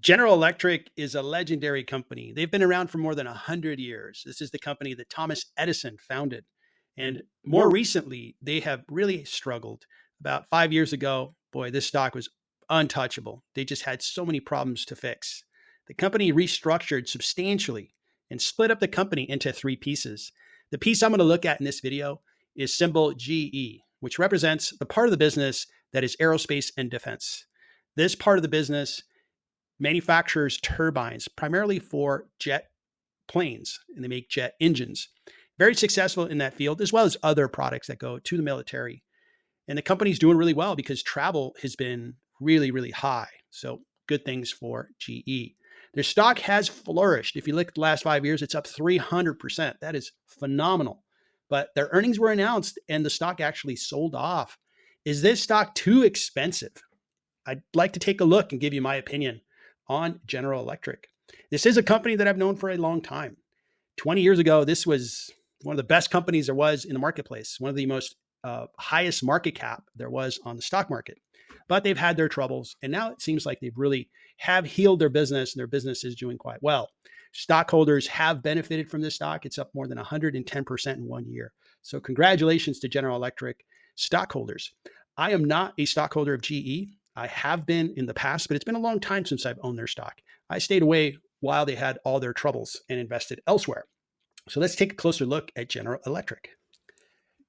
General Electric is a legendary company. They've been around for more than 100 years. This is the company that Thomas Edison founded. And more recently, they have really struggled. About 5 years ago, boy, this stock was untouchable. They just had so many problems to fix. The company restructured substantially and split up the company into three pieces. The piece I'm going to look at in this video is symbol GE, which represents the part of the business that is aerospace and defense. This part of the business manufactures turbines primarily for jet planes, and they make jet engines. Very successful in that field, as well as other products that go to the military. And the company's doing really well because travel has been really, really high. So good things for GE. Their stock has flourished. If you look at the last 5 years, it's up 300%. That is phenomenal. But their earnings were announced and the stock actually sold off. Is this stock too expensive? I'd like to take a look and give you my opinion on General Electric. This is a company that I've known for a long time. 20 years ago, this was one of the best companies there was in the marketplace, one of the most highest market cap there was on the stock market. But they've had their troubles, and now it seems like they've really have healed their business, and their business is doing quite well. Stockholders have benefited from this stock. It's up more than 110% in 1 year. So congratulations to General Electric stockholders. I am not a stockholder of GE. I have been in the past, but it's been a long time since I've owned their stock. I stayed away while they had all their troubles and invested elsewhere. So let's take a closer look at General Electric.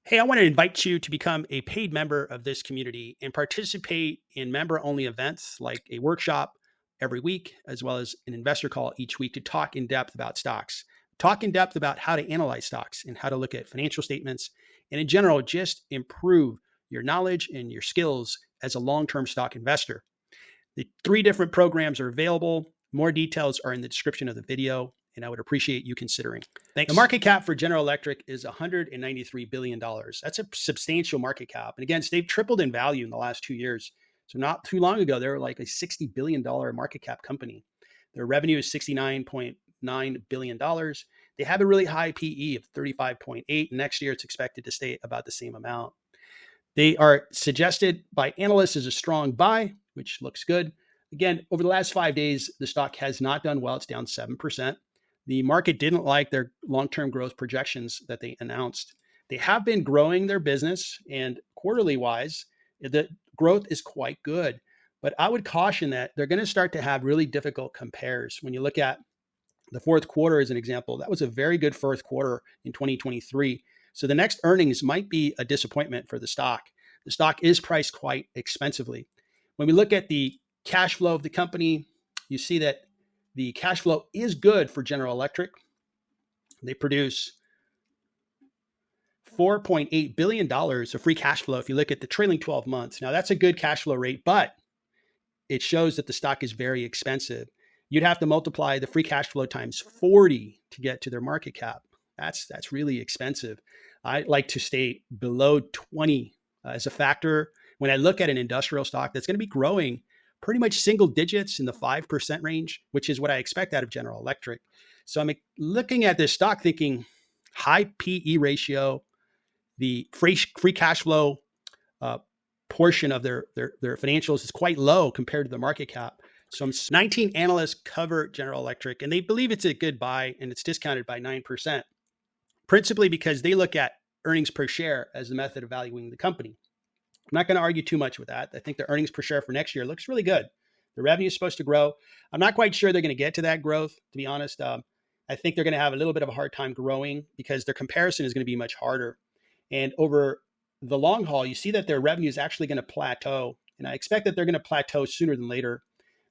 Hey, I want to invite you to become a paid member of this community and participate in member-only events like a workshop every week, as well as an investor call each week to talk in depth about stocks, talk in depth about how to analyze stocks and how to look at financial statements, and in general, just improve your knowledge and your skills as a long-term stock investor. The 3 different programs are available. More details are in the description of the video, and I would appreciate you considering. Thanks. The market cap for General Electric is $193 billion. That's a substantial market cap. And again, they've tripled in value in the last 2 years. So not too long ago, they were like a $60 billion market cap company. Their revenue is $69.9 billion. They have a really high PE of 35.8. Next year, it's expected to stay about the same amount. They are suggested by analysts as a strong buy, which looks good. Again, over the last 5 days, the stock has not done well. It's down 7%. The market didn't like their long-term growth projections that they announced. They have been growing their business, and quarterly wise, the growth is quite good. But I would caution that they're going to start to have really difficult compares. When you look at the fourth quarter as an example, that was a very good fourth quarter in 2023. So the next earnings might be a disappointment for the stock. The stock is priced quite expensively. When we look at the cash flow of the company, you see that the cash flow is good for General Electric. They produce $4.8 billion of free cash flow if you look at the trailing 12 months. Now, that's a good cash flow rate, but it shows that the stock is very expensive. You'd have to multiply the free cash flow times 40 to get to their market cap. That's really expensive. I like to stay below 20 as a factor. When I look at an industrial stock that's going to be growing pretty much single digits in the 5% range, which is what I expect out of General Electric. So I'm looking at this stock thinking high PE ratio, the free cash flow portion of their financials is quite low compared to the market cap. So 19 analysts cover General Electric, and they believe it's a good buy, and it's discounted by 9%, principally because they look at earnings per share as the method of valuing the company. I'm not going to argue too much with that. I think the earnings per share for next year looks really good. The revenue is supposed to grow. I'm not quite sure they're going to get to that growth, to be honest. I think they're going to have a little bit of a hard time growing because their comparison is going to be much harder. And over the long haul, you see that their revenue is actually going to plateau. And I expect that they're going to plateau sooner than later.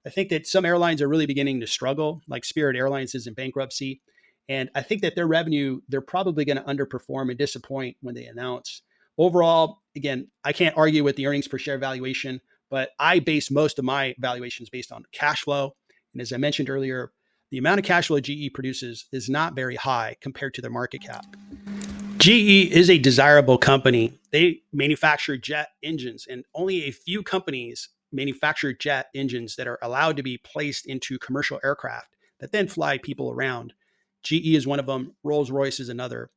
I think that some airlines are really beginning to struggle, like Spirit Airlines is in bankruptcy. And I think that their revenue, they're probably going to underperform and disappoint when they announce. Overall, again, I can't argue with the earnings per share valuation, but I base most of my valuations based on cash flow. And as I mentioned earlier, the amount of cash flow GE produces is not very high compared to their market cap. GE is a desirable company. They manufacture jet engines, and only a few companies manufacture jet engines that are allowed to be placed into commercial aircraft that then fly people around. GE is one of them. Rolls-Royce is another.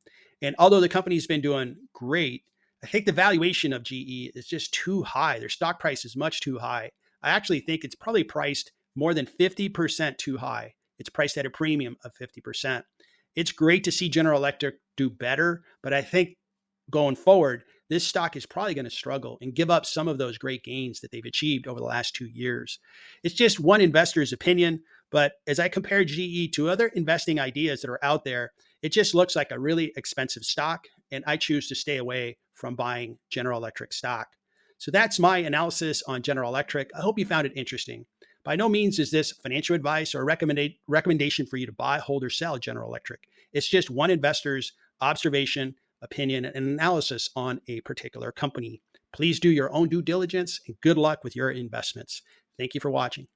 And although the company's been doing great, I think the valuation of GE is just too high. Their stock price is much too high. I actually think it's probably priced more than 50% too high. It's priced at a premium of 50%. It's great to see General Electric do better, but I think going forward, this stock is probably going to struggle and give up some of those great gains that they've achieved over the last 2 years. It's just one investor's opinion, but as I compare GE to other investing ideas that are out there, it just looks like a really expensive stock, and I choose to stay away from buying General Electric stock. So that's my analysis on General Electric. I hope you found it interesting. By no means is this financial advice or recommendation for you to buy, hold, or sell General Electric. It's just one investor's observation, opinion, and analysis on a particular company. Please do your own due diligence and good luck with your investments. Thank you for watching.